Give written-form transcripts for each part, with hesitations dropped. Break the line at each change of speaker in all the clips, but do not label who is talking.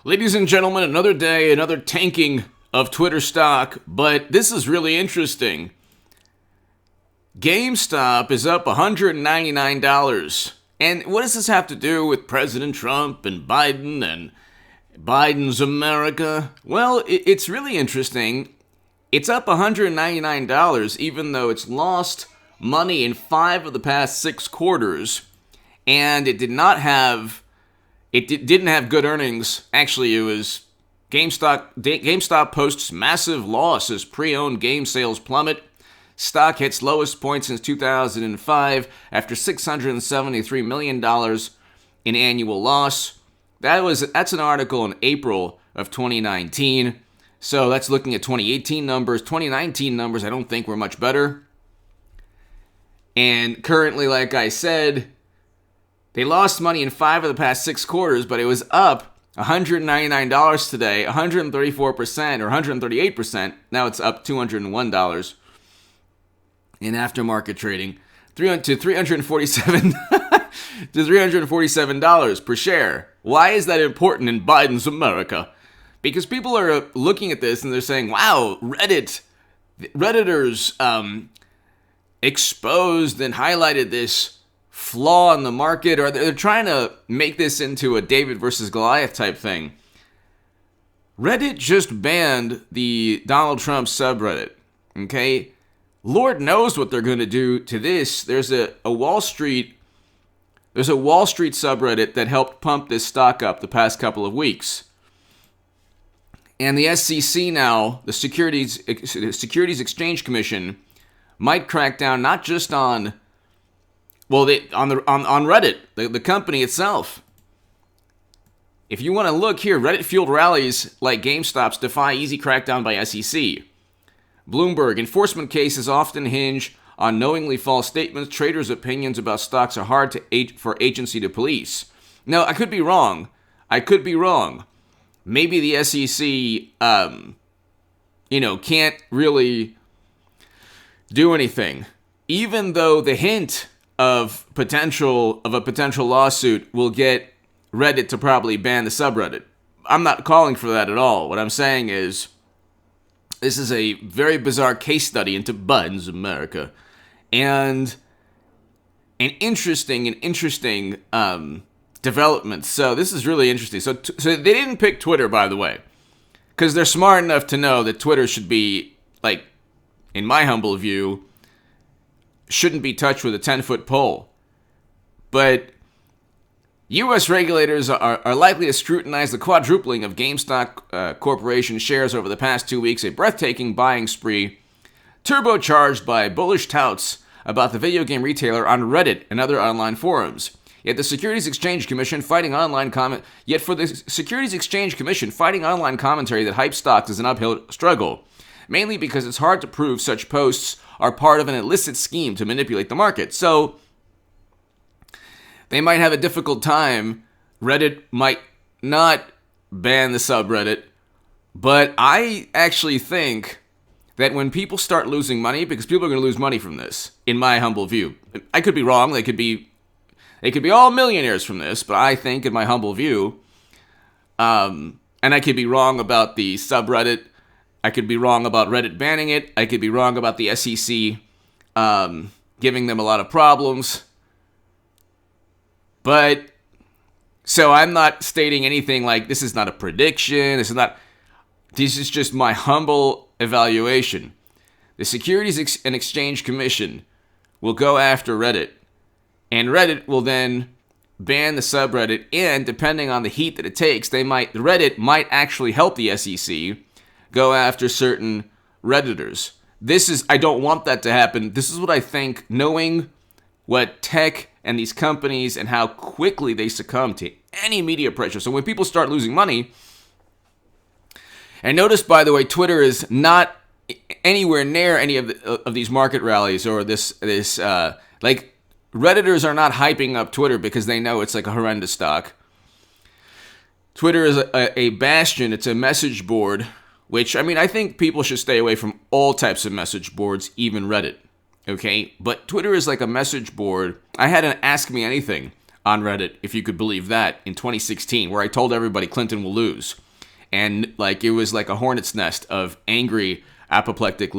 Ladies and gentlemen, another day, another tanking of Twitter stock, but this is really interesting. GameStop is up $199. And what does this have to do with President Trump and Biden's America? Well, it's really interesting. It's up $199 even though it's lost money in 5 of the past 6 quarters, and it didn't have good earnings. Actually, it was GameStop posts massive loss as pre-owned game sales plummet. Stock hits lowest point since 2005 after $673 million in annual loss. That's an article in April of 2019. So that's looking at 2018 numbers. 2019 numbers I don't think were much better. And currently, like I said, they lost money in 5 of the past 6 quarters, but it was up $199 today, 134% or 138%. Now it's up $201 in aftermarket trading, to $347 to $347 per share. Why is that important in Biden's America? Because people are looking at this and they're saying, "Wow, Redditors exposed and highlighted this flaw in the market," or they're trying to make this into a David versus Goliath type thing. Reddit just banned the Donald Trump subreddit. Okay, Lord knows what they're going to do to this. There's a Wall Street subreddit that helped pump this stock up the past couple of weeks. And the SEC now, the Securities Exchange Commission, might crack down not just on Reddit, the company itself. If you want to look here, Reddit-fueled rallies like GameStop's defy easy crackdown by SEC. Bloomberg, enforcement cases often hinge on knowingly false statements. Traders' opinions about stocks are hard for agency to police. Now, I could be wrong. Maybe the SEC, can't really do anything. Even though the hint of a potential lawsuit will get Reddit to probably ban the subreddit. I'm not calling for that at all. What I'm saying is, this is a very bizarre case study into Biden's America, and an interesting development. So this is really interesting. So they didn't pick Twitter, by the way, because they're smart enough to know that Twitter should be, like, in my humble view, shouldn't be touched with a 10-foot pole. But U.S. regulators are likely to scrutinize the quadrupling of GameStop Corporation shares over the past 2 weeks, a breathtaking buying spree turbocharged by bullish touts about the video game retailer on Reddit and other online forums. Yet for the Securities Exchange Commission, fighting online commentary that hype stocks is an uphill struggle, mainly because it's hard to prove such posts are part of an illicit scheme to manipulate the market. So they might have a difficult time. Reddit might not ban the subreddit, but I actually think that when people start losing money, because people are going to lose money from this, in my humble view. I could be wrong. They could be all millionaires from this, but I think, in my humble view, and I could be wrong about the subreddit. I could be wrong about Reddit banning it. I could be wrong about the SEC giving them a lot of problems. But, so I'm not stating anything like, this is not a prediction. This is just my humble evaluation. The Securities and Exchange Commission will go after Reddit, and Reddit will then ban the subreddit, and depending on the heat that it takes, Reddit might actually help the SEC go after certain Redditors. I don't want that to happen. This is what I think, knowing what tech and these companies and how quickly they succumb to any media pressure. So when people start losing money, and notice, by the way, Twitter is not anywhere near any of these market rallies or this Redditors are not hyping up Twitter because they know it's like a horrendous stock. Twitter is a bastion. It's a message board, which, I think people should stay away from all types of message boards, even Reddit. Okay? But Twitter is like a message board. I had an Ask Me Anything on Reddit, if you could believe that, in 2016, where I told everybody Clinton will lose. And like it was like a hornet's nest of angry, apoplectic,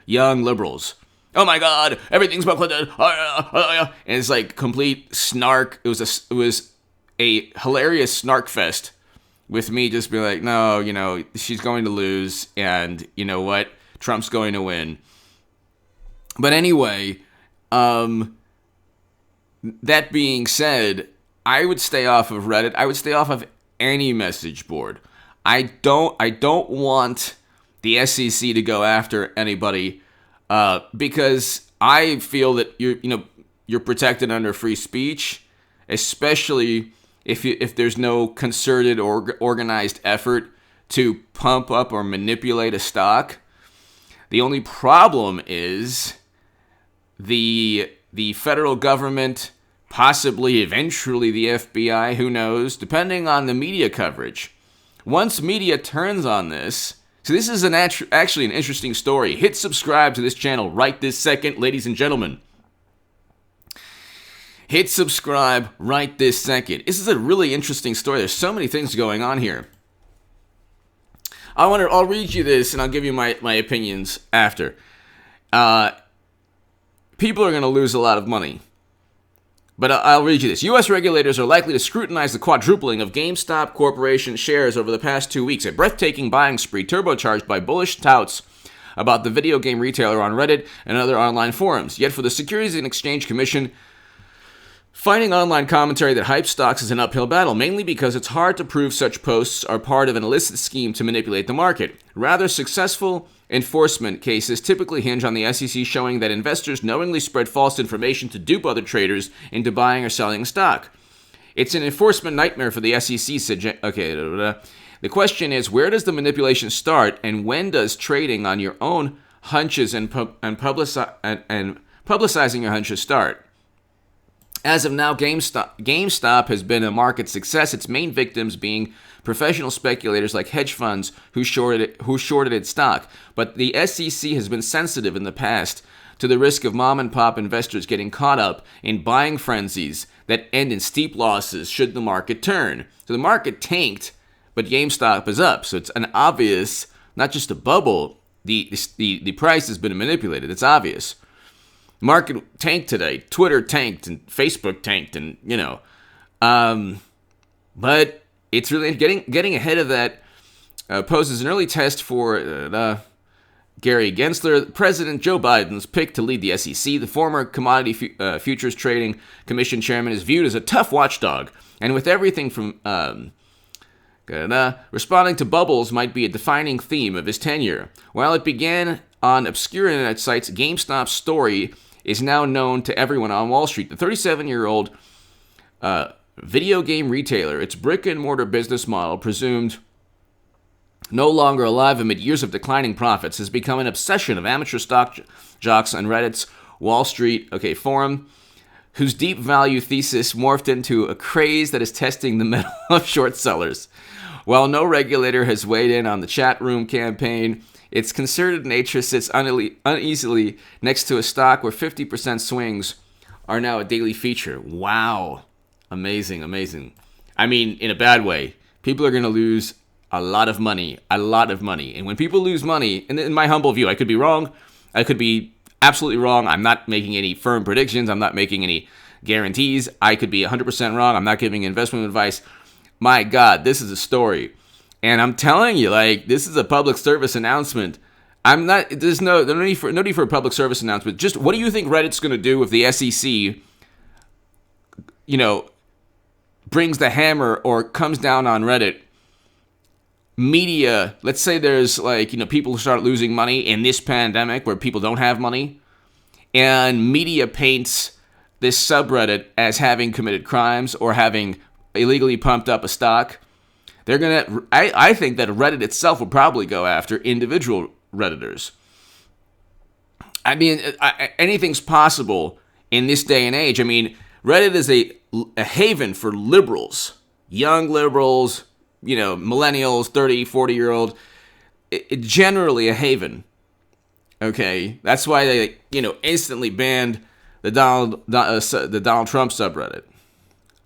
young liberals. Oh my God, everything's about Clinton. And it's like complete snark. It was a hilarious snark fest with me just being like, no, she's going to lose, and you know what? Trump's going to win. But anyway, that being said, I would stay off of Reddit. I would stay off of any message board. I don't want the SEC to go after anybody because I feel that you're protected under free speech, especially if there's no concerted or organized effort to pump up or manipulate a stock. The only problem is the federal government, possibly eventually the FBI, who knows, depending on the media coverage. Once media turns on this, so this is actually an interesting story. Hit subscribe to this channel right this second, ladies and gentlemen. Hit subscribe right this second. This is a really interesting story. There's so many things going on here. I'll read you this and I'll give you my opinions after. People are going to lose a lot of money. But I'll read you this. U.S. regulators are likely to scrutinize the quadrupling of GameStop Corporation shares over the past 2 weeks, a breathtaking buying spree turbocharged by bullish touts about the video game retailer on Reddit and other online forums. Yet for the Securities and Exchange Commission, finding online commentary that hypes stocks is an uphill battle, mainly because it's hard to prove such posts are part of an illicit scheme to manipulate the market. Rather, successful enforcement cases typically hinge on the SEC showing that investors knowingly spread false information to dupe other traders into buying or selling stock. It's an enforcement nightmare for the SEC, said The question is, where does the manipulation start, and when does trading on your own hunches and publicizing your hunches start? As of now, GameStop has been a market success, its main victims being professional speculators like hedge funds who shorted its stock. But the SEC has been sensitive in the past to the risk of mom-and-pop investors getting caught up in buying frenzies that end in steep losses should the market turn. So the market tanked, but GameStop is up. So it's an obvious, not just a bubble, the price has been manipulated. It's obvious. Market tanked today. Twitter tanked and Facebook tanked, and but it's really getting ahead of that. Poses an early test for Gary Gensler, President Joe Biden's pick to lead the SEC. The former Commodity Futures Trading Commission chairman is viewed as a tough watchdog, and with everything from responding to bubbles might be a defining theme of his tenure. While it began on obscure internet sites, GameStop's story is now known to everyone on Wall Street. The 37-year-old video game retailer, its brick-and-mortar business model, presumed no longer alive amid years of declining profits, has become an obsession of amateur stock jocks on Reddit's Wall Street forum, whose deep value thesis morphed into a craze that is testing the mettle of short sellers. While no regulator has weighed in on the chat room campaign, its concerted nature sits uneasily next to a stock where 50% swings are now a daily feature. Wow. Amazing, amazing. I mean, in a bad way. People are going to lose a lot of money. And when people lose money, and in my humble view, I could be wrong. I could be absolutely wrong. I'm not making any firm predictions. I'm not making any guarantees. I could be 100% wrong. I'm not giving investment advice. My God, this is a story. And I'm telling you, this is a public service announcement. There's no need for a public service announcement. Just what do you think Reddit's going to do if the SEC, brings the hammer or comes down on Reddit? Media, let's say there's people who start losing money in this pandemic where people don't have money, and media paints this subreddit as having committed crimes or having illegally pumped up a stock. They're gonna. I think that Reddit itself will probably go after individual Redditors. I mean, anything's possible in this day and age. I mean, Reddit is a haven for liberals, young liberals, millennials, 30, 40-year-old. Generally a haven. Okay, that's why they, instantly banned the Donald Trump subreddit.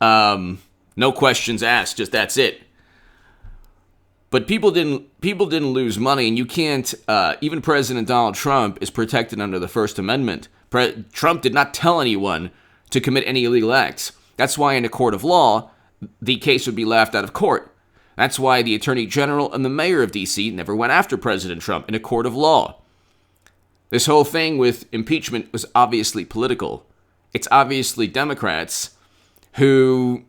No questions asked, just that's it. But people didn't lose money, and you can't. Even President Donald Trump is protected under the First Amendment. Trump did not tell anyone to commit any illegal acts. That's why in a court of law, the case would be laughed out of court. That's why the Attorney General and the Mayor of D.C. never went after President Trump in a court of law. This whole thing with impeachment was obviously political. It's obviously Democrats who,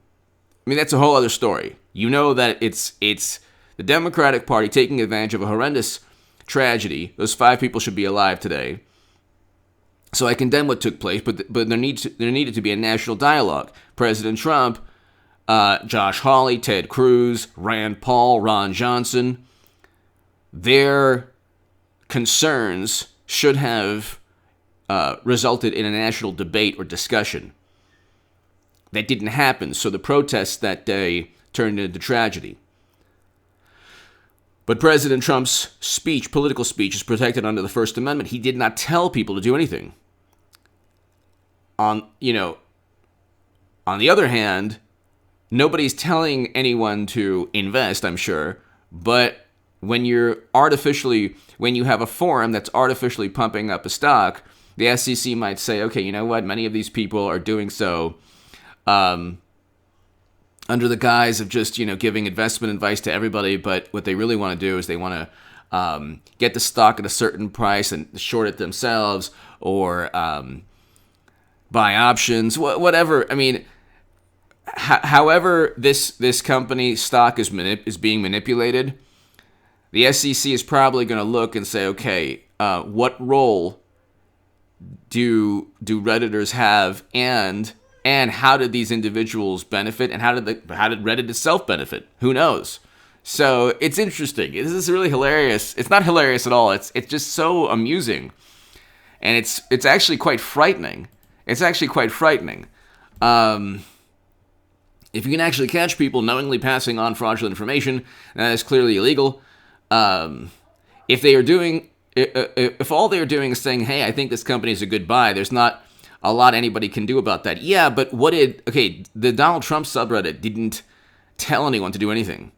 I mean, that's a whole other story. You know that it's the Democratic Party taking advantage of a horrendous tragedy. Those 5 people should be alive today. So I condemn what took place, but there needed to be a national dialogue. President Trump, Josh Hawley, Ted Cruz, Rand Paul, Ron Johnson, their concerns should have resulted in a national debate or discussion. That didn't happen, so the protests that day turned into tragedy. But President Trump's speech, political speech, is protected under the First Amendment. He did not tell people to do anything. On the other hand, nobody's telling anyone to invest, I'm sure, but when you have a forum that's artificially pumping up a stock, the SEC might say, okay, you know what, many of these people are doing so under the guise of just, giving investment advice to everybody, but what they really want to do is they want to get the stock at a certain price and short it themselves, or buy options, whatever. I mean, however this company's stock is being manipulated, the SEC is probably going to look and say, okay, what role do Redditors have, and how did these individuals benefit, and how did Reddit itself benefit? Who knows? So it's interesting. This is really hilarious. It's not hilarious at all. It's just so amusing, and it's actually quite frightening. It's actually quite frightening. If you can actually catch people knowingly passing on fraudulent information, that is clearly illegal. If all they are doing is saying, hey, I think this company is a good buy, there's not a lot anybody can do about that. Yeah, but the Donald Trump subreddit didn't tell anyone to do anything,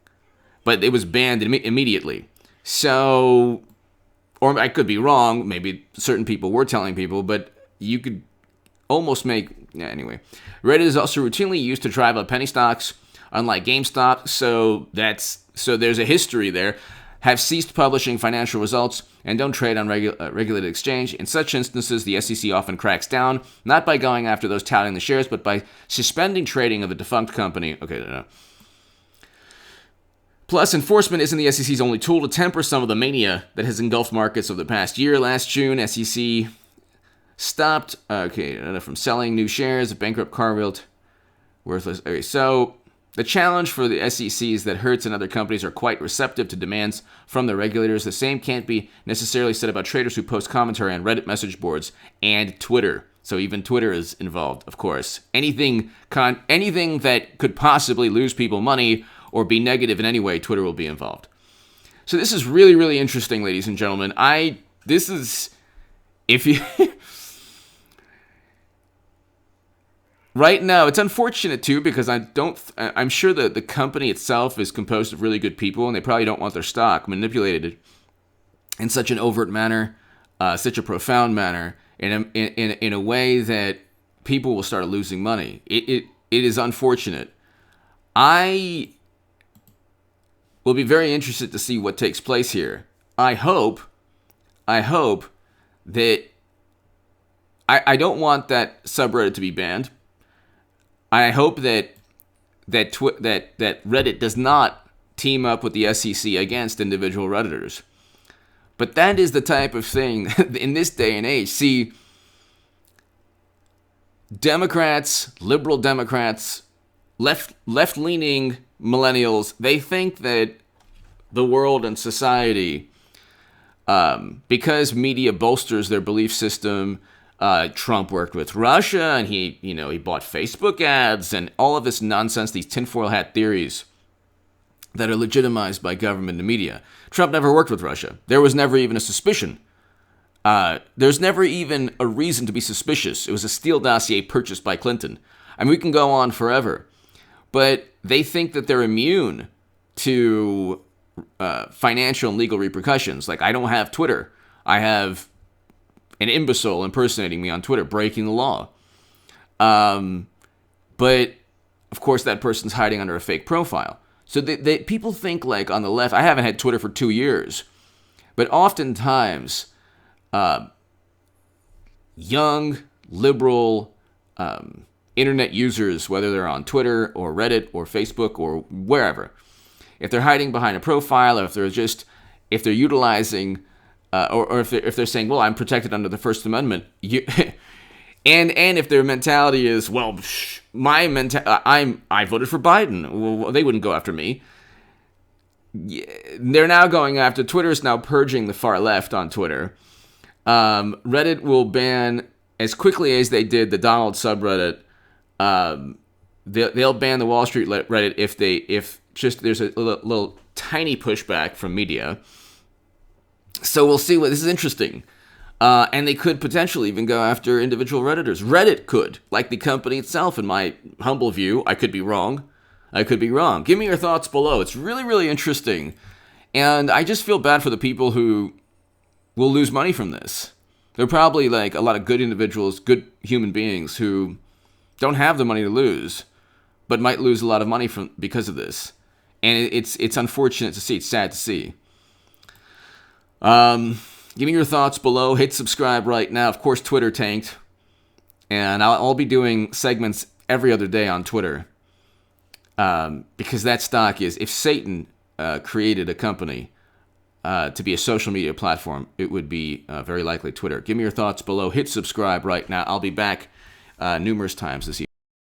but it was banned immediately. So, or I could be wrong, maybe certain people were telling people, but you could almost anyway. Reddit is also routinely used to drive up penny stocks, unlike GameStop, so there's a history there. Have ceased publishing financial results and don't trade on regulated exchange. In such instances, the SEC often cracks down, not by going after those touting the shares, but by suspending trading of a defunct company. Okay, no. Plus, enforcement isn't the SEC's only tool to temper some of the mania that has engulfed markets over the past year. Last June, SEC stopped from selling new shares of bankrupt Cargill, worthless. Okay, so the challenge for the SEC is that Hertz and other companies are quite receptive to demands from the regulators. The same can't be necessarily said about traders who post commentary on Reddit message boards and Twitter. So even Twitter is involved, of course. Anything that could possibly lose people money or be negative in any way, Twitter will be involved. So this is really, really interesting, ladies and gentlemen. Right now, it's unfortunate too, because I'm sure that the company itself is composed of really good people, and they probably don't want their stock manipulated in such an overt manner, such a profound manner, in a way that people will start losing money. It is unfortunate. I will be very interested to see what takes place here. I hope that I don't want that subreddit to be banned. I hope that Reddit does not team up with the SEC against individual Redditors. But that is the type of thing in this day and age. See, Democrats, liberal Democrats, left-leaning millennials, they think that the world and society, because media bolsters their belief system, Trump worked with Russia, and he bought Facebook ads, and all of this nonsense, these tinfoil hat theories that are legitimized by government and media. Trump never worked with Russia. There was never even a suspicion. There's never even a reason to be suspicious. It was a Steele dossier purchased by Clinton. I mean, we can go on forever. but they think that they're immune to financial and legal repercussions. Like, I don't have Twitter. I have an imbecile impersonating me on Twitter, breaking the law. But, of course, that person's hiding under a fake profile. So people think, like, on the left, I haven't had Twitter for 2 years, but oftentimes young, liberal internet users, whether they're on Twitter or Reddit or Facebook or wherever, if they're hiding behind a profile, or if they're utilizing, or if they're saying, well, I'm protected under the First Amendment, and if their mentality is, well, I voted for Biden, well, they wouldn't go after me. They're now going after, Twitter is now purging the far left on Twitter. Reddit will ban, as quickly as they did the Donald subreddit, they'll ban the Wall Street Reddit if there's a little tiny pushback from media. So we'll see. This is interesting. And they could potentially even go after individual Redditors. Reddit could, like the company itself, in my humble view. I could be wrong. Give me your thoughts below. It's really, really interesting. And I just feel bad for the people who will lose money from this. There are probably like a lot of good individuals, good human beings who don't have the money to lose, but might lose a lot of money because of this. And it's unfortunate to see. It's sad to see. Give me your thoughts below. Hit subscribe right now. Of course, Twitter tanked. And I'll be doing segments every other day on Twitter. Because that stock is, if Satan created a company to be a social media platform, it would be very likely Twitter. Give me your thoughts below. Hit subscribe right now. I'll be back numerous times this evening.